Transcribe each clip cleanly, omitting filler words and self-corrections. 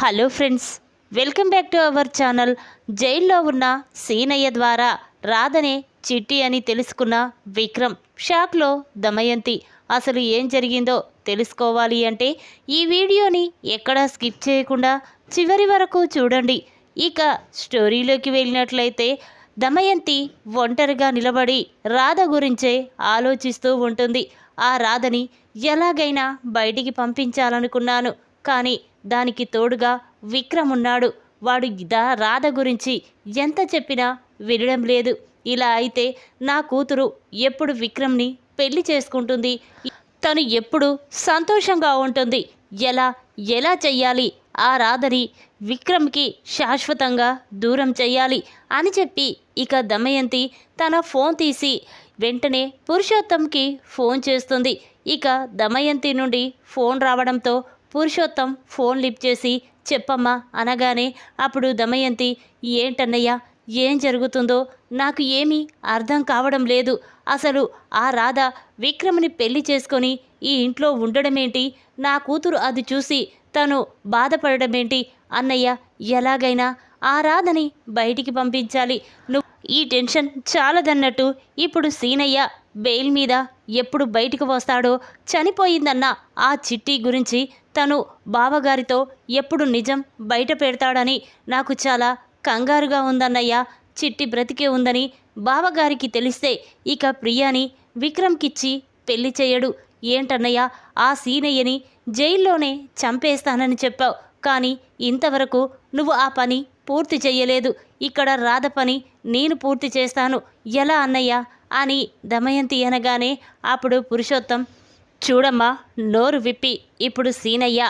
Hello friends, welcome back to our channel. జైల్లో ఉన్న సీనయ్య ద్వారా రాధనే చిట్టి అని తెలుసుకున్న విక్రమ్ షాక్లో దమయంతి. అసలు ఏం జరిగిందో తెలుసుకోవాలి అంటే ఈ వీడియోని ఎక్కడా స్కిప్ చేయకుండా చివరి వరకు చూడండి. ఇక స్టోరీలోకి వెళ్ళినట్లయితే దమయంతి ఒంటరిగా నిలబడి రాధ గురించే ఆలోచిస్తూ ఉంటుంది. ఆ రాధని ఎలాగైనా బయటికి పంపించాలనుకున్నాను, కానీ దానికి తోడుగా విక్రమ్ ఉన్నాడు. వాడు రాధ గురించి ఎంత చెప్పినా వినడం లేదు. ఇలా అయితే నా కూతురు ఎప్పుడు విక్రమ్ని పెళ్లి చేసుకుంటుంది? తను ఎప్పుడు సంతోషంగా ఉంటుంది? ఎలా ఎలా చెయ్యాలి? ఆ రాధని విక్రమ్కి శాశ్వతంగా దూరం చెయ్యాలి అని చెప్పి ఇక దమయంతి తన ఫోన్ తీసి వెంటనే పురుషోత్తంకి ఫోన్ చేస్తుంది. ఇక దమయంతి నుండి ఫోన్ రావడంతో పురుషోత్తం ఫోన్ లిఫ్ట్ చేసి చెప్పమ్మా అనగానే అప్పుడు దమయంతి, ఏంటన్నయ్య, ఏం జరుగుతుందో నాకు ఏమీ అర్థం కావడం లేదు. అసలు ఆ రాధ విక్రమ్ని పెళ్లి చేసుకొని ఈ ఇంట్లో ఉండడమేంటి? నా కూతురు అది చూసి తను బాధపడమేంటి? అన్నయ్య, ఎలాగైనా ఆ రాధని బయటికి పంపించాలి. నువ్వు ఈ టెన్షన్ చాలదన్నట్టు ఇప్పుడు సీనయ్య బెయిల్ మీద ఎప్పుడు బయటికి వస్తాడో, చనిపోయిందన్న ఆ చిట్టి గురించి తను బావగారితో ఎప్పుడు నిజం బయట పెడతాడని నాకు చాలా కంగారుగా ఉందన్నయ్య. చిట్టి బ్రతికే ఉందని బావగారికి తెలిస్తే ఇక ప్రియాని విక్రమ్కిచ్చి పెళ్లి చేయడు. ఏంటన్నయ్య, ఆ సీనయ్యని జైల్లోనే చంపేస్తానని చెప్పావు, కానీ ఇంతవరకు నువ్వు ఆ పని పూర్తి చెయ్యలేదు. ఇక్కడ రాధ పని నేను పూర్తి చేస్తాను, ఎలా అన్నయ్య అని దమయంతి అనగానే అప్పుడు పురుషోత్తం, చూడమ్మా, నోరు విప్పి ఇప్పుడు సీనయ్య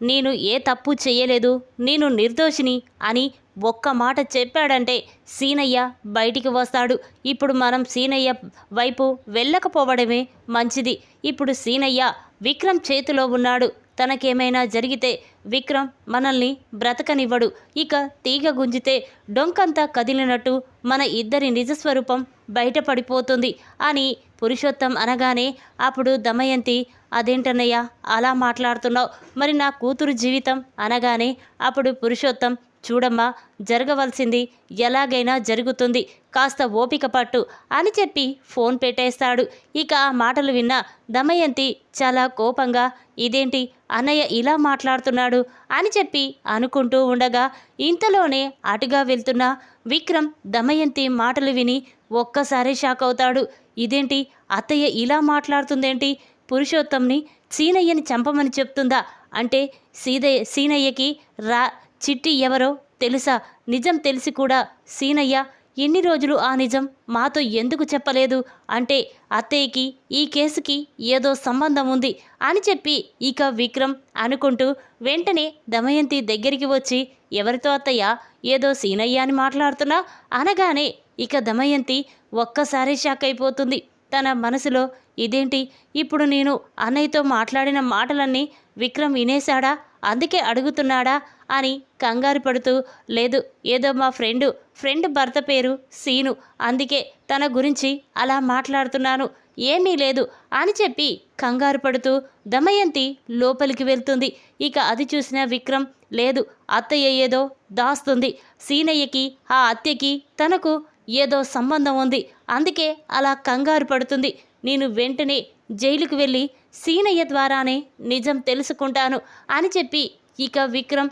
నేను ఏ తప్పు చెయ్యలేదు, నేను నిర్దోషిని అని ఒక్క మాట చెప్పాడంటే సీనయ్య బయటికి వస్తాడు. ఇప్పుడు మనం సీనయ్య వైపు వెళ్ళకపోవడమే మంచిది. ఇప్పుడు సీనయ్య విక్రమ్ చేతిలో ఉన్నాడు. తనకేమైనా జరిగితే విక్రమ్ మనల్ని బ్రతకనివ్వడు. ఇక తీగ గుంజితే డొంకంతా కదిలినట్టు మన ఇద్దరి నిజస్వరూపం బయటపడిపోతుంది అని పురుషోత్తం అనగానే అప్పుడు దమయంతి, అదేంటన్నయ్య అలా మాట్లాడుతున్నావు? మరి నా కూతురు జీవితం అనగానే అప్పుడు పురుషోత్తం, చూడమ్మా, జరగవలసింది ఎలాగైనా జరుగుతుంది, కాస్త ఓపిక పట్టు అని చెప్పి ఫోన్ పెట్టేస్తాడు. ఇక ఆ మాటలు విన్న దమయంతి చాలా కోపంగా, ఇదేంటి అన్నయ్య ఇలా మాట్లాడుతున్నాడు అని చెప్పి అనుకుంటూ ఉండగా ఇంతలోనే అటుగా వెళ్తున్న విక్రమ్ దమయంతి మాటలు విని ఒక్కసారి షాక్ అవుతాడు. ఇదేంటి, అత్తయ్య ఇలా మాట్లాడుతుందేంటి? పురుషోత్తంని సీనయ్యని చంపమని చెప్తుందా? అంటే సీనయ్యకి చిట్టి ఎవరో తెలుసా? నిజం తెలిసి కూడా సీనయ్య ఎన్ని రోజులు ఆ నిజం మాతో ఎందుకు చెప్పలేదు? అంటే అత్తయ్యకి ఈ కేసుకి ఏదో సంబంధం ఉంది అని చెప్పి ఇక విక్రమ్ అనుకుంటూ వెంటనే దమయంతి దగ్గరికి వచ్చి, ఎవరితో అత్తయ్య? ఏదో సీనయ్య అని మాట్లాడుతున్నా అనగానే ఇక దమయంతి ఒక్కసారి షాక్ అయిపోతుంది. తన మనసులో, ఇదేంటి, ఇప్పుడు నేను అన్నయ్యతో మాట్లాడిన మాటలన్నీ విక్రమ్ వినేశాడా? అందుకే అడుగుతున్నాడా అని కంగారు పడుతూ, లేదు, ఏదో మా ఫ్రెండ్ భర్త పేరు సీను, అందుకే తన గురించి అలా మాట్లాడుతున్నాను, ఏమీ లేదు అని చెప్పి కంగారు పడుతూ దమయంతి లోపలికి వెళ్తుంది. ఇక అది చూసిన విక్రమ్, లేదు, అత్తయ్య ఏదో దాస్తుంది, సీనయ్యకి ఆ అత్తయ్యకి తనకు ఏదో సంబంధం ఉంది, అందుకే అలా కంగారు పడుతుంది. నేను వెంటనే జైలుకు వెళ్ళి సీనయ్య ద్వారానే నిజం తెలుసుకుంటాను అని చెప్పి ఇక విక్రమ్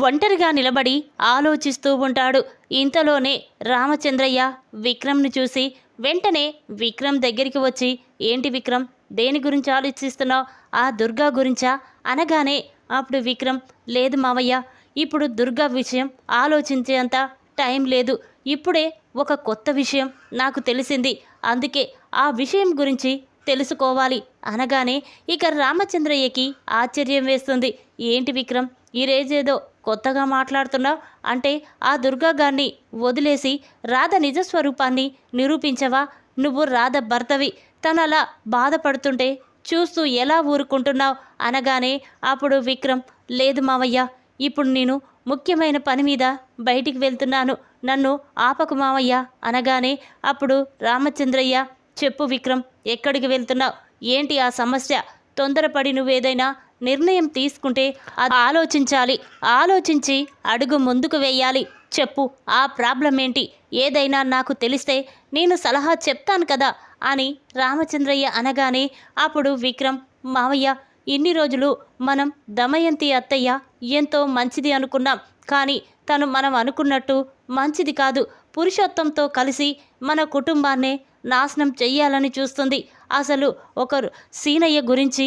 ఒంటరిగా నిలబడి ఆలోచిస్తూ ఉంటాడు. ఇంతలోనే రామచంద్రయ్య విక్రమ్ను చూసి వెంటనే విక్రమ్ దగ్గరికి వచ్చి, ఏంటి విక్రమ్, దేని గురించి ఆలోచిస్తున్నావు? ఆ దుర్గా గురించా అనగానే అప్పుడు విక్రమ్, లేదు మావయ్య, ఇప్పుడు దుర్గా విషయం ఆలోచించేంత టైం లేదు. ఇప్పుడే ఒక కొత్త విషయం నాకు తెలిసింది, అందుకే ఆ విషయం గురించి తెలుసుకోవాలి అనగానే ఇక రామచంద్రయ్యకి ఆశ్చర్యం వేస్తుంది. ఏంటి విక్రమ్, ఈ రోజేదో కొత్తగా మాట్లాడుతున్నావు? అంటే ఆ దుర్గా గారిని వదిలేసి రాధ నిజస్వరూపాన్ని నిరూపించవా? నువ్వు రాధ భర్తవి, తను అలా బాధపడుతుంటే చూస్తూ ఎలా ఊరుకుంటున్నావు అనగానే అప్పుడు విక్రమ్, లేదు మావయ్య, ఇప్పుడు నేను ముఖ్యమైన పని మీద బయటికి వెళ్తున్నాను, నన్ను ఆపకు మావయ్య అనగానే అప్పుడు రామచంద్రయ్య, చెప్పు విక్రమ్, ఎక్కడికి వెళ్తున్నావు? ఏంటి ఆ సమస్య? తొందరపడి నువ్వేదైనా నిర్ణయం తీసుకుంటే అది ఆలోచించాలి. ఆలోచించి అడుగు ముందుకు వేయాలి. చెప్పు, ఆ ప్రాబ్లం ఏంటి? ఏదైనా నాకు తెలిస్తే నేను సలహా చెప్తాను కదా అని రామచంద్రయ్య అనగానే అప్పుడు విక్రమ్, మావయ్య, ఇన్ని రోజులు మనం దమయంతి అత్తయ్య ఎంతో మంచిది అనుకున్నాం. కానీ తను మనం అనుకున్నట్టు మంచిది కాదు. పురుషోత్తంతో కలిసి మన కుటుంబాన్నే నాశనం చెయ్యాలని చూస్తుంది. అసలు ఒకరు సీనయ్య గురించి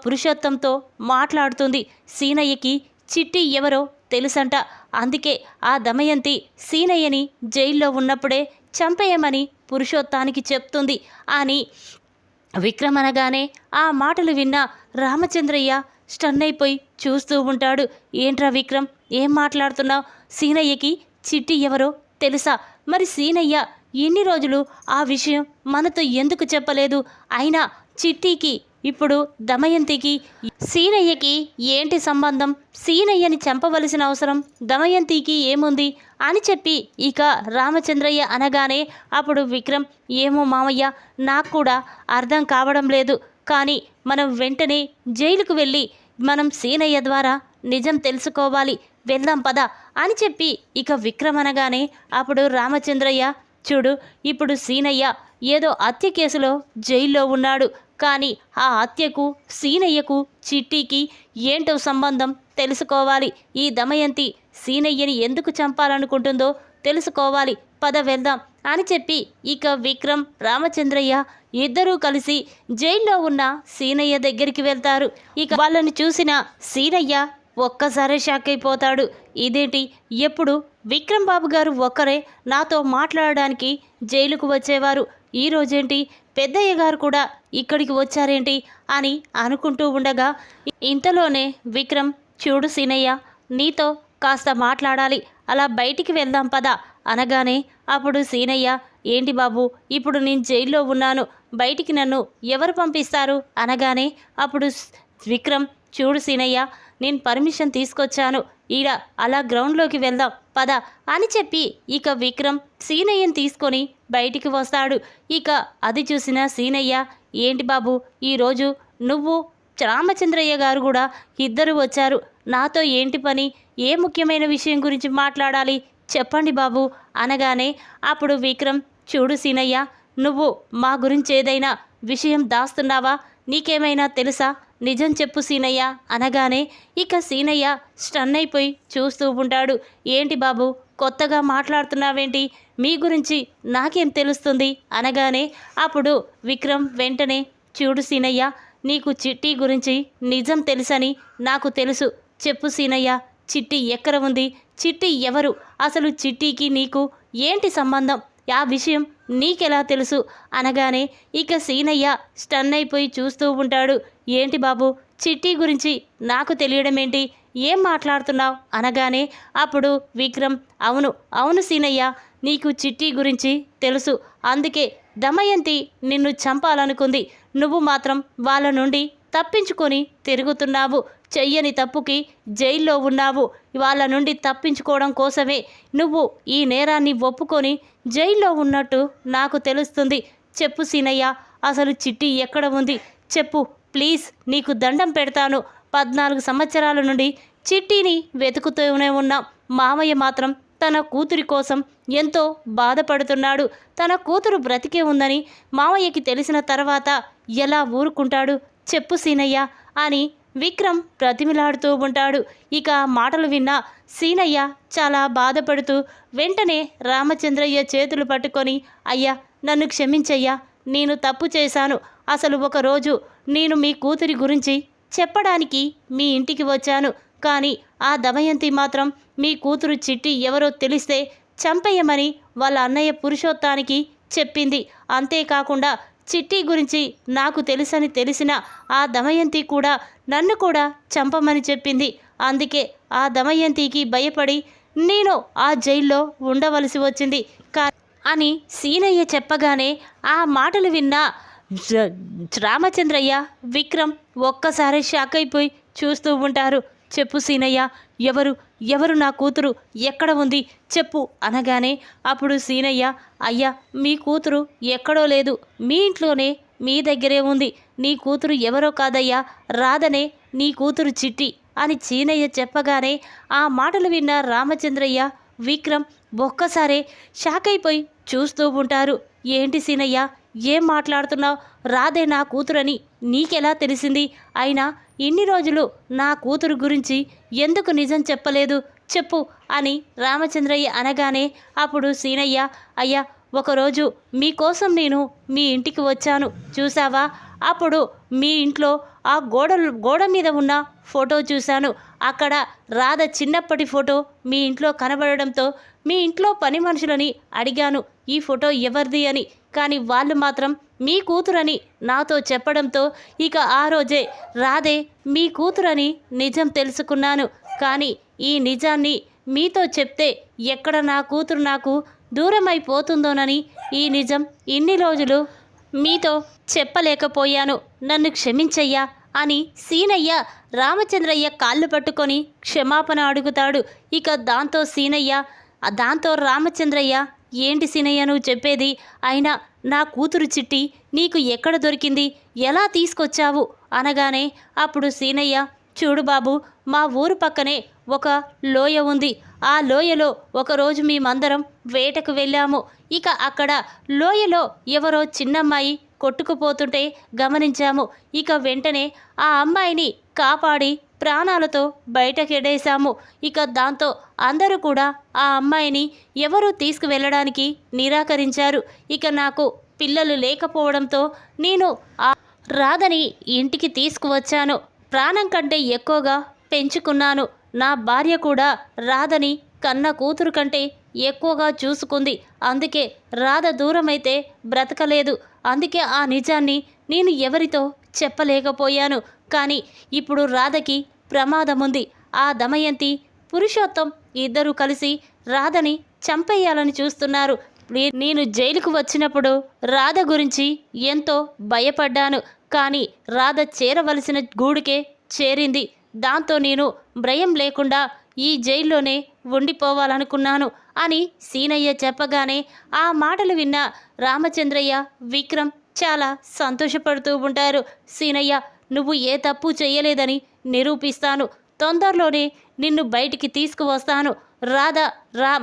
పురుషోత్తంతో మాట్లాడుతుంది. సీనయ్యకి చిట్టి ఎవరో తెలుసంట. అందుకే ఆ దమయంతి సీనయ్యని జైల్లో ఉన్నప్పుడే చంపేయమని పురుషోత్తానికి చెప్తుంది అని విక్రమ్ అనగానే ఆ మాటలు విన్న రామచంద్రయ్య స్టన్ అయిపోయి చూస్తూ ఉంటాడు. ఏంట్రా విక్రమ్, ఏం మాట్లాడుతున్నావు? సీనయ్యకి చిట్టి ఎవరో తెలుసా? మరి సీనయ్య ఎన్ని రోజులు ఆ విషయం మనతో ఎందుకు చెప్పలేదు? అయినా చిట్టికి ఇప్పుడు దమయంతికి సీనయ్యకి ఏంటి సంబంధం? సీనయ్యని చంపవలసిన అవసరం దమయంతికి ఏముంది అని చెప్పి ఇక రామచంద్రయ్య అనగానే అప్పుడు విక్రమ్, ఏమో మామయ్య, నాకు కూడా అర్థం కావడం లేదు. కానీ మనం వెంటనే జైలుకు వెళ్ళి మనం సీనయ్య ద్వారా నిజం తెలుసుకోవాలి. వెళ్దాం పద అని చెప్పి ఇక విక్రమ్ అనగానే అప్పుడు రామచంద్రయ్య, చూడు, ఇప్పుడు సీనయ్య ఏదో హత్య కేసులో జైల్లో ఉన్నాడు. కానీ ఆ హత్యకు సీనయ్యకు చిట్టికి ఏంటో సంబంధం తెలుసుకోవాలి. ఈ దమయంతి సీనయ్యని ఎందుకు చంపాలనుకుంటుందో తెలుసుకోవాలి. పద వెళ్దాం అని చెప్పి ఇక విక్రమ్, రామచంద్రయ్య ఇద్దరూ కలిసి జైల్లో ఉన్న సీనయ్య దగ్గరికి వెళ్తారు. ఇక వాళ్ళని చూసిన సీనయ్య ఒక్కసారే షాక్ అయిపోతాడు. ఇదేంటి, ఎప్పుడు విక్రమ్ బాబు గారు ఒక్కరే నాతో మాట్లాడడానికి జైలుకు వచ్చేవారు, ఈరోజేంటి పెద్దయ్య గారు కూడా ఇక్కడికి వచ్చారేంటి అని అనుకుంటూ ఉండగా ఇంతలోనే విక్రమ్, చూడు సీనయ్య, నీతో కాస్త మాట్లాడాలి, అలా బయటికి వెళ్దాం పద అనగానే అప్పుడు సీనయ్య, ఏంటి బాబు, ఇప్పుడు నేను జైల్లో ఉన్నాను, బయటికి నన్ను ఎవరు పంపిస్తారు అనగానే అప్పుడు విక్రమ్, చూడు సీనయ్య, నేను పర్మిషన్ తీసుకొచ్చాను, ఈడ అలా గ్రౌండ్లోకి వెళ్దాం పద అని చెప్పి ఇక విక్రమ్ సీనయ్యని తీసుకొని బయటికి వస్తాడు. ఇక అది చూసిన సీనయ్య, ఏంటి బాబు, ఈరోజు నువ్వు రామచంద్రయ్య గారు కూడా ఇద్దరు వచ్చారు, నాతో ఏంటి పని? ఏ ముఖ్యమైన విషయం గురించి మాట్లాడాలి చెప్పండి బాబు అనగానే అప్పుడు విక్రమ్, చూడు సీనయ్య, నువ్వు మా గురించి ఏదైనా విషయం దాస్తున్నావా? నీకేమైనా తెలుసా? నిజం చెప్పు సీనయ్య అనగానే ఇక సీనయ్య స్టన్ అయిపోయి చూస్తూ ఉంటాడు. ఏంటి బాబు, కొత్తగా మాట్లాడుతున్నావేంటి? మీ గురించి నాకేం తెలుస్తుంది అనగానే అప్పుడు విక్రమ్ వెంటనే, చూడు సీనయ్య, నీకు చిట్టి గురించి నిజం తెలుసని నాకు తెలుసు. చెప్పు సీనయ్య, చిట్టి ఎక్కడ ఉంది? చిట్టి ఎవరు? అసలు చిట్టికి నీకు ఏంటి సంబంధం? ఆ విషయం నీకెలా తెలుసు అనగానే ఇక సీనయ్య స్టన్ అయిపోయి చూస్తూ ఉంటాడు. ఏంటి బాబు, చిట్టి గురించి నాకు తెలియడం ఏంటి? ఏం మాట్లాడుతున్నావు అనగానే అప్పుడు విక్రమ్, అవును అవును సీనయ్య, నీకు చిట్టి గురించి తెలుసు, అందుకే దమయంతి నిన్ను చంపాలనుకుంది. నువ్వు మాత్రం వాళ్ళ నుండి తప్పించుకొని తిరుగుతున్నావు. చెయ్యని తప్పుకి జైల్లో ఉన్నావు. వాళ్ళ నుండి తప్పించుకోవడం కోసమే నువ్వు ఈ నేరాన్ని ఒప్పుకొని జైల్లో ఉన్నట్టు నాకు తెలుస్తుంది. చెప్పు సీనయ్య, అసలు చిట్టి ఎక్కడ ఉంది? చెప్పు ప్లీజ్, నీకు దండం పెడతాను. 14 సంవత్సరాల నుండి చిట్టిని వెతుకుతూనే ఉన్నాం. మామయ్య మాత్రం తన కూతురి కోసం ఎంతో బాధపడుతున్నాడు. తన కూతురు బ్రతికే ఉందని మామయ్యకి తెలిసిన తర్వాత ఎలా ఊరుకుంటాడు? చెప్పు సీనయ్య అని విక్రమ్ ప్రతిమిలాడుతూ ఉంటాడు. ఇక మాటలు విన్న సీనయ్య చాలా బాధపడుతూ వెంటనే రామచంద్రయ్య చేతులు పట్టుకొని, అయ్యా నన్ను క్షమించయ్యా, నేను తప్పు చేశాను. అసలు ఒకరోజు నేను మీ కూతురి గురించి చెప్పడానికి మీ ఇంటికి వచ్చాను. కానీ ఆ దమయంతి మాత్రం మీ కూతురు చిట్టి ఎవరో తెలిస్తే చంపేయమని వాళ్ళ అన్నయ్య పురుషోత్తానికి చెప్పింది. అంతేకాకుండా చిట్టి గురించి నాకు తెలుసని తెలిసిన ఆ దమయంతి కూడా నన్ను కూడా చంపమని చెప్పింది. అందుకే ఆ దమయంతికి భయపడి నేను ఆ జైల్లో ఉండవలసి వచ్చింది అని సీనయ్య చెప్పగానే ఆ మాటలు విన్న రామచంద్రయ్య, విక్రమ్ ఒక్కసారి షాక్ అయిపోయి చూస్తూ ఉంటారు. చెప్పు సీనయ్య, ఎవరు నా కూతురు ఎక్కడ ఉంది చెప్పు అనగానే అప్పుడు సీనయ్య, అయ్యా మీ కూతురు ఎక్కడో లేదు, మీ ఇంట్లోనే మీ దగ్గరే ఉంది. నీ కూతురు ఎవరో కాదయ్యా, రాధనే నీ కూతురు చిట్టి అని సీనయ్య చెప్పగానే ఆ మాటలు విన్న రామచంద్రయ్య విక్రమ్ ఒక్కసారే షాక్ అయిపోయి చూస్తూ ఉంటారు. ఏంటి సీనయ్య, ఏం మాట్లాడుతున్నావు? రాధే నా కూతురని నీకెలా తెలిసింది? అయినా ఇన్ని రోజులు నా కూతురు గురించి ఎందుకు నిజం చెప్పలేదు చెప్పు అని రామచంద్రయ్య అనగానే అప్పుడు సీనయ్య, అయ్యా ఒకరోజు మీకోసం నేను మీ ఇంటికి వచ్చాను చూసావా? అప్పుడు మీ ఇంట్లో ఆ గోడ మీద ఉన్న ఫోటో చూశాను. అక్కడ రాధ చిన్నప్పటి ఫోటో మీ ఇంట్లో కనబడడంతో మీ ఇంట్లో పని మనుషులని అడిగాను ఈ ఫోటో ఎవరిది అని. కానీ వాళ్ళు మాత్రం మీ కూతురని నాతో చెప్పడంతో ఇక ఆ రోజే రాధే మీ కూతురని నిజం తెలుసుకున్నాను. కానీ ఈ నిజాన్ని మీతో చెప్తే ఎక్కడ నా కూతురు నాకు దూరమైపోతుందోనని ఈ నిజం ఇన్ని రోజులు మీతో చెప్పలేకపోయాను. నన్ను క్షమించయ్యా అని సీనయ్య రామచంద్రయ్య కాళ్ళు పట్టుకొని క్షమాపణ అడుగుతాడు. ఇక దాంతో రామచంద్రయ్య, ఏంటి సీనయ్య నువ్వు చెప్పేది? అయినా నా కూతురు చిట్టి నీకు ఎక్కడ దొరికింది? ఎలా తీసుకొచ్చావు అనగానే అప్పుడు సీనయ్య, చూడు బాబు, మా ఊరు పక్కనే ఒక లోయ ఉంది. ఆ లోయలో ఒకరోజు మేమందరం వేటకు వెళ్ళాము. ఇక అక్కడ లోయలో ఎవరో చిన్నమ్మాయి కొట్టుకుపోతుంటే గమనించాము. ఇక వెంటనే ఆ అమ్మాయిని కాపాడి ప్రాణాలతో బయటకెడేశాము. ఇక దాంతో అందరూ కూడా ఆ అమ్మాయిని ఎవరూ తీసుకువెళ్ళడానికి నిరాకరించారు. ఇక నాకు పిల్లలు లేకపోవడంతో నేను ఆ రాధని ఇంటికి తీసుకువచ్చాను. ప్రాణం కంటే ఎక్కువగా పెంచుకున్నాను. నా భార్య కూడా రాధని కన్న కూతురు కంటే ఎక్కువగా చూసుకుంది. అందుకే రాధ దూరమైతే బ్రతకలేదు. అందుకే ఆ నిజాన్ని నేను ఎవరితో చెప్పలేకపోయాను. కానీ ఇప్పుడు రాధకి ప్రమాదం ఉంది. ఆ దమయంతి, పురుషోత్తం ఇద్దరూ కలిసి రాధని చంపేయాలని చూస్తున్నారు. నేను జైలుకు వచ్చినప్పుడు రాధ గురించి ఎంతో భయపడ్డాను. కానీ రాధ చేరవలసిన గూడుకే చేరింది. దాంతో నేను భయం లేకుండా ఈ జైల్లోనే ఉండిపోవాలనుకున్నాను అని సీనయ్య చెప్పగానే ఆ మాటలు విన్న రామచంద్రయ్య, విక్రమ్ చాలా సంతోషపడుతూ ఉంటారు. సీనయ్య, నువ్వు ఏ తప్పు చేయలేదని నిరూపిస్తాను. తొందరలోనే నిన్ను బయటికి తీసుకువస్తాను. రాధ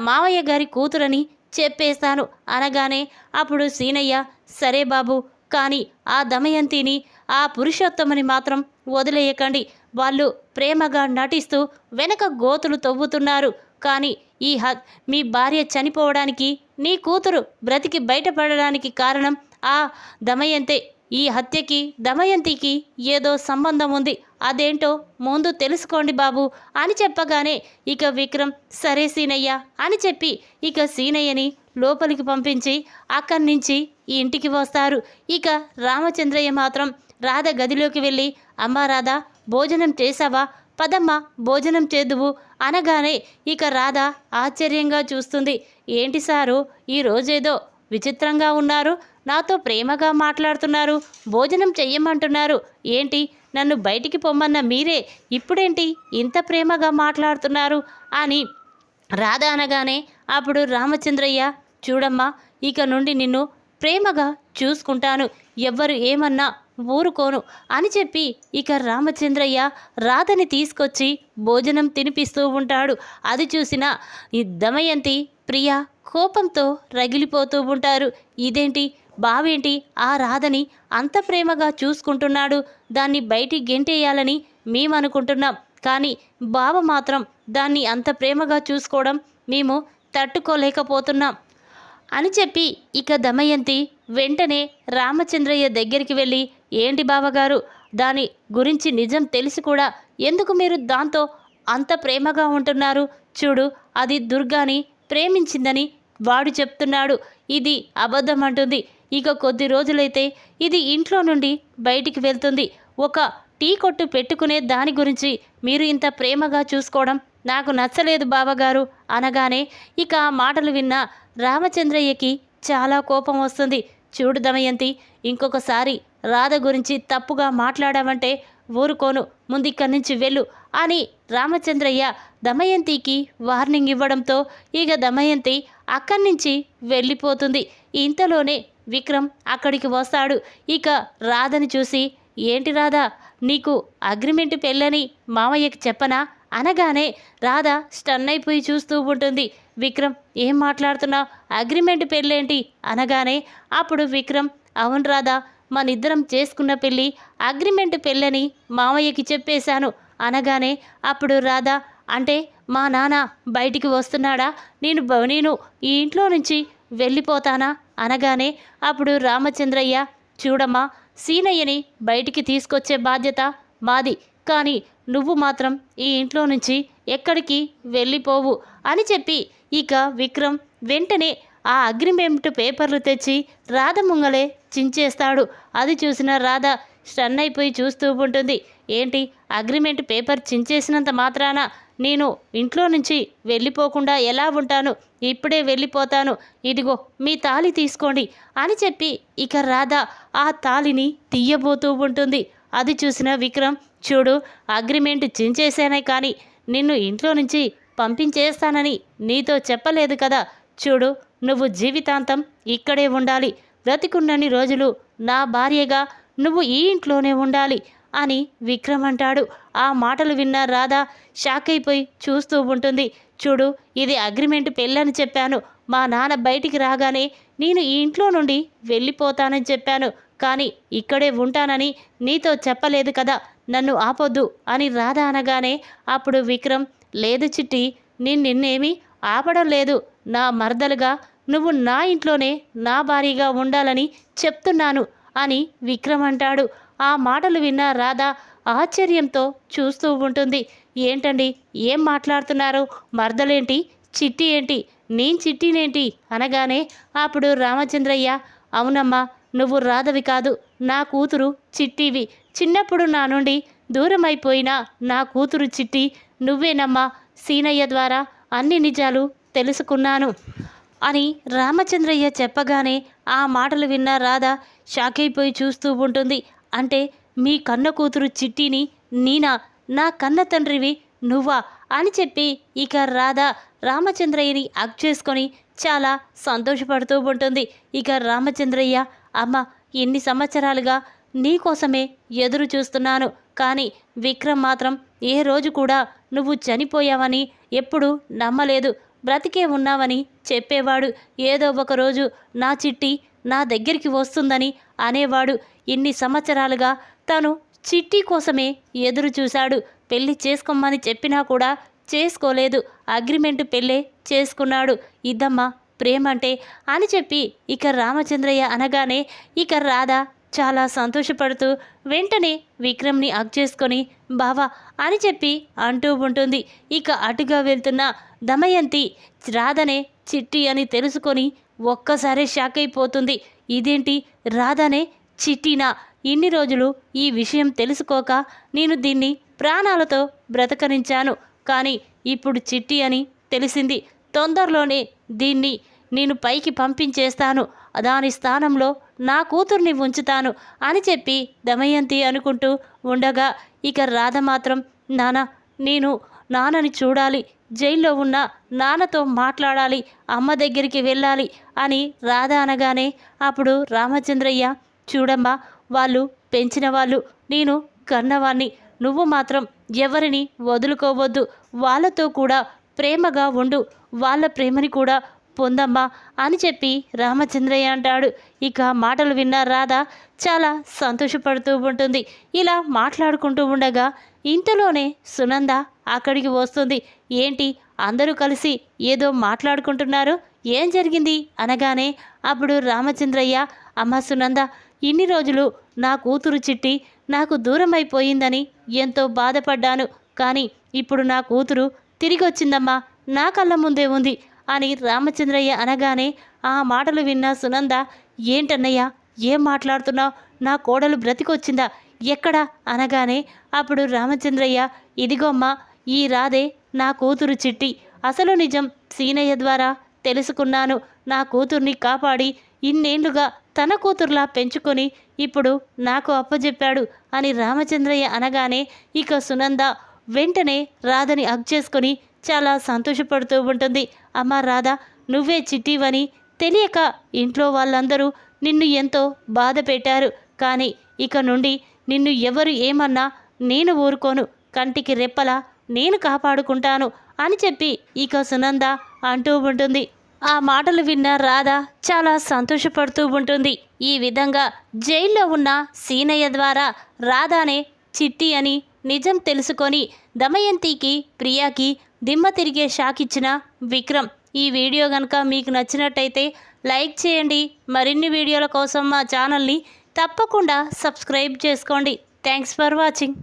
మావయ్య గారి కూతురని చెప్పేస్తాను అనగానే అప్పుడు సీనయ్య, సరే బాబు, కానీ ఆ దమయంతిని, ఆ పురుషోత్తమని మాత్రం వదిలేయకండి. వాళ్ళు ప్రేమగా నటిస్తూ వెనక గోతులు తవ్వుతున్నారు. కానీ మీ భార్య చనిపోవడానికి, నీ కూతురు బ్రతికి బయటపడడానికి కారణం ఆ దమయంతే. ఈ హత్యకి దమయంతికి ఏదో సంబంధం ఉంది. అదేంటో ముందు తెలుసుకోండి బాబు అని చెప్పగానే ఇక విక్రమ్, సరే సీనయ్య అని చెప్పి ఇక సీనయ్యని లోపలికి పంపించి అక్కడి నుంచి ఇంటికి వస్తారు. ఇక రామచంద్రయ్య మాత్రం రాధ గదిలోకి వెళ్ళి, అమ్మా రాధ, భోజనం చేశావా? పదమ్మ భోజనం చేదువు అనగానే ఇక రాధ ఆశ్చర్యంగా చూస్తుంది. ఏంటి సారు, ఈరోజేదో విచిత్రంగా ఉన్నారు, నాతో ప్రేమగా మాట్లాడుతున్నారు, భోజనం చెయ్యమంటున్నారు. ఏంటి, నన్ను బయటికి పొమ్మన్న మీరే ఇప్పుడేంటి ఇంత ప్రేమగా మాట్లాడుతున్నారు అని రాధ అనగానే అప్పుడు రామచంద్రయ్య, చూడమ్మా, ఇక నుండి నిన్ను ప్రేమగా చూసుకుంటాను, ఎవ్వరు ఏమన్నా ఊరుకోను అని చెప్పి ఇక రామచంద్రయ్య రాధని తీసుకొచ్చి భోజనం తినిపిస్తూ ఉంటాడు. అది చూసిన ఈ దమయంతి, ప్రియ కోపంతో రగిలిపోతూ ఉంటారు. ఇదేంటి బావేంటి ఆ రాధని అంత ప్రేమగా చూసుకుంటున్నాడు, దాన్ని బయటికి గెంటేయాలని మేమనుకుంటున్నాం. కానీ బావ మాత్రం దాన్ని అంత ప్రేమగా చూసుకోవడం మేము తట్టుకోలేకపోతున్నాం అని చెప్పి ఇక దమయంతి వెంటనే రామచంద్రయ్య దగ్గరికి వెళ్ళి, ఏంటి బావగారు, దాని గురించి నిజం తెలిసి కూడా ఎందుకు మీరు దాంతో అంత ప్రేమగా ఉంటున్నారు? చూడు, అది దుర్గాని ప్రేమించిందని వాడు చెప్తున్నాడు, ఇది అబద్ధం అంటుంది. ఇక కొద్ది రోజులైతే ఇది ఇంట్లో నుండి బయటికి వెళ్తుంది. ఒక టీ కొట్టు పెట్టుకునే దాని గురించి మీరు ఇంత ప్రేమగా చూసుకోవడం నాకు నచ్చలేదు బావగారు అనగానే ఇక ఆ మాటలు విన్న రామచంద్రయ్యకి చాలా కోపం వస్తుంది. చూడు దమయంతి, ఇంకొకసారి రాధ గురించి తప్పుగా మాట్లాడావంటే ఊరుకోను, ముందిక్కడి నుంచి వెళ్ళు అని రామచంద్రయ్య దమయంతికి వార్నింగ్ ఇవ్వడంతో ఇక దమయంతి అక్కడి నుంచి వెళ్ళిపోతుంది. ఇంతలోనే విక్రమ్ అక్కడికి వస్తాడు. ఇక రాధని చూసి, ఏంటి రాధా, నీకు అగ్రిమెంట్ పెళ్ళని మామయ్యకి చెప్పనా అనగానే రాధ స్టన్ అయిపోయి చూస్తూ ఉంటుంది. విక్రమ్, ఏం మాట్లాడుతున్నావు? అగ్రిమెంట్ పెళ్ళేంటి అనగానే అప్పుడు విక్రమ్, అవును రాధా, మనిద్దరం చేసుకున్న పెళ్ళి అగ్రిమెంట్ పెళ్ళని మామయ్యకి చెప్పేశాను అనగానే అప్పుడు రాధ, అంటే మా నాన్న బయటికి వస్తున్నాడా? నేను ఈ ఇంట్లో నుంచి వెళ్ళిపోతానా అనగానే అప్పుడు రామచంద్రయ్య, చూడమ్మా, సీనయ్యని బయటికి తీసుకొచ్చే బాధ్యత మాది, కానీ నువ్వు మాత్రం ఈ ఇంట్లో నుంచి ఎక్కడికి వెళ్ళిపోవు అని చెప్పి ఇక విక్రమ్ వెంటనే ఆ అగ్రిమెంట్ పేపర్లు తెచ్చి రాధ ముంగలే చించేస్తాడు. అది చూసిన రాధ స్టన్ అయిపోయి చూస్తూ ఉంటుంది. ఏంటి, అగ్రిమెంట్ పేపర్ చించేసినంత మాత్రాన నేను ఇంట్లో నుంచి వెళ్ళిపోకుండా ఎలా ఉంటాను? ఇప్పుడే వెళ్ళిపోతాను, ఇదిగో మీ తాళి తీసుకోండి అని చెప్పి ఇక రాధ ఆ తాళిని తీయబోతూ ఉంటుంది. అది చూసిన విక్రమ్, చూడు, అగ్రిమెంట్ చించేసానే కానీ నిన్ను ఇంట్లో నుంచి పంపించేస్తానని నీతో చెప్పలేదు కదా. చూడు, నువ్వు జీవితాంతం ఇక్కడే ఉండాలి, బ్రతికున్నన్ని రోజులు నా భార్యగా నువ్వు ఈ ఇంట్లోనే ఉండాలి అని విక్రమ్ అంటాడు. ఆ మాటలు విన్న రాధ షాక్ అయిపోయి చూస్తూ ఉంటుంది. చూడు, ఇది అగ్రిమెంట్ పెళ్ళని చెప్పాను, మా నాన్న బయటికి రాగానే నేను ఈ ఇంట్లో నుండి వెళ్ళిపోతానని చెప్పాను, కానీ ఇక్కడే ఉంటానని నీతో చెప్పలేదు కదా, నన్ను ఆపొద్దు అని రాధ అనగానే అప్పుడు విక్రమ్, లేదు చిట్టి, నిన్నేమీ ఆపడం లేదు, నా మరదలుగా నువ్వు నా ఇంట్లోనే నా భార్యగా ఉండాలని చెప్తున్నాను అని విక్రమ్ అంటాడు. ఆ మాటలు విన్న రాధ ఆశ్చర్యంతో చూస్తూ ఉంటుంది. ఏంటండి, ఏం మాట్లాడుతున్నారు? మరదలేంటి, చిట్టి ఏంటి, నేను చిట్టినేంటి అనగానే అప్పుడు రామచంద్రయ్య, అవునమ్మా, నువ్వు రాధవి కాదు, నా కూతురు చిట్టివి, చిన్నప్పుడు నా నుండి దూరం అయిపోయిన నా కూతురు చిట్టి నువ్వేనమ్మా, సీనయ్య ద్వారా అన్ని నిజాలు తెలుసుకున్నాను అని రామచంద్రయ్య చెప్పగానే ఆ మాటలు విన్న రాధ షాక్ అయిపోయి చూస్తూ ఉంటుంది. అంటే మీ కన్న కూతురు చిట్టిని నీనా, నా కన్న తండ్రివి నువ్వా అని చెప్పి ఇక రాధ రామచంద్రయ్యని హగ్ చేసుకొని చాలా సంతోషపడుతూ ఉంటుంది. ఇక రామచంద్రయ్య, అమ్మ, ఎన్ని సంవత్సరాలుగా నీకోసమే ఎదురు చూస్తున్నాను, కానీ విక్రమ్ మాత్రం ఏ రోజు కూడా నువ్వు చనిపోయావని ఎప్పుడూ నమ్మలేదు, బ్రతికే ఉన్నావని చెప్పేవాడు. ఏదో ఒక రోజు నా చిట్టి నా దగ్గరికి వస్తుందని అనేవాడు. ఇన్ని సంవత్సరాలుగా తను చిట్టి కోసమే ఎదురు చూశాడు. పెళ్లి చేసుకోమని చెప్పినా కూడా చేసుకోలేదు, అగ్రిమెంట్ పెళ్ళే చేసుకున్నాడు. ఇదమ్మా ప్రేమంటే అని చెప్పి ఇక రామచంద్రయ్య అనగానే ఇక రాధ చాలా సంతోషపడుతూ వెంటనే విక్రమ్ని హగ్ చేసుకొని బావా అని చెప్పి అంటూ ఉంటుంది. ఇక అటుగా వెళ్తున్న దమయంతి రాధనే చిట్టి అని తెలుసుకొని ఒక్కసారే షాక్ అయిపోతుంది. ఇదేంటి, రాధనే చిట్టినా? ఇన్ని రోజులు ఈ విషయం తెలుసుకోక నేను దీన్ని ప్రాణాలతో బ్రతకరించాను, కానీ ఇప్పుడు చిట్టి అని తెలిసింది. తొందరలోనే దీన్ని నేను పైకి పంపించేస్తాను, దాని స్థానంలో నా కూతుర్ని ఉంచుతాను అని చెప్పి దమయంతి అనుకుంటూ ఉండగా ఇక రాధ మాత్రం, నేను నాన్నని చూడాలి, జైల్లో ఉన్న నాన్నతో మాట్లాడాలి, అమ్మ దగ్గరికి వెళ్ళాలి అని రాధ అనగానే అప్పుడు రామచంద్రయ్య, చూడమ్మా, వాళ్ళు పెంచిన వాళ్ళు, నేను కన్నవాణ్ణి, నువ్వు మాత్రం ఎవరిని వదులుకోవద్దు, వాళ్ళతో కూడా ప్రేమగా ఉండు, వాళ్ళ ప్రేమని కూడా పొందమ్మా అని చెప్పి రామచంద్రయ్య అంటాడు. ఇక మాటలు విన్న రాధ చాలా సంతోషపడుతూ ఉంటుంది. ఇలా మాట్లాడుకుంటూ ఉండగా ఇంతలోనే సునంద అక్కడికి వస్తుంది. ఏంటి, అందరూ కలిసి ఏదో మాట్లాడుకుంటున్నారు, ఏం జరిగింది అనగానే అప్పుడు రామచంద్రయ్య, అమ్మ సునంద, ఇన్ని రోజులు నా కూతురు చిట్టి నాకు దూరం అయిపోయిందని ఎంతో బాధపడ్డాను, కానీ ఇప్పుడు నా కూతురు తిరిగి వచ్చిందమ్మా, నా కళ్ళ ముందే ఉంది అని రామచంద్రయ్య అనగానే ఆ మాటలు విన్న సునంద, ఏంటన్నయ్య, ఏం మాట్లాడుతున్నావు? నా కోడలు బ్రతికొచ్చిందా? ఎక్కడా అనగానే అప్పుడు రామచంద్రయ్య, ఇదిగోమ్మా, ఈ రాధే నా కూతురు చిట్టి, అసలు నిజం సీనయ్య ద్వారా తెలుసుకున్నాను, నా కూతుర్ని కాపాడి ఇన్నేళ్లుగా తన కూతుర్లా పెంచుకొని ఇప్పుడు నాకు అప్పచెప్పాడు అని రామచంద్రయ్య అనగానే ఇక సునంద వెంటనే రాధని హగ్ చేసుకొని చాలా సంతోషపడుతూ ఉంటుంది. అమ్మ రాధ, నువ్వే చిట్టివని తెలియక ఇంట్లో వాళ్ళందరూ నిన్ను ఎంతో బాధ పెట్టారు, కానీ ఇక నుండి నిన్ను ఎవరు ఏమన్నా నేను ఊరుకోను, కంటికి రెప్పలా నేను కాపాడుకుంటాను అని చెప్పి ఇక సునంద అంటూ ఉంటుంది. ఆ మాటలు విన్న రాధ చాలా సంతోషపడుతూ ఉంటుంది. ఈ విధంగా జైల్లో ఉన్న సీనయ్య ద్వారా రాధానే చిట్టి అని నిజం తెలుసుకొని దమయంతికి ప్రియాకి దిమ్మ తిరిగే షాక్ ఇచ్చిన విక్రమ్. ఈ వీడియో కనుక మీకు నచ్చినట్టయితే లైక్ చేయండి. మరిన్ని వీడియోల కోసం మా ఛానల్ని తప్పకుండా సబ్స్క్రైబ్ చేసుకోండి. Thanks for watching.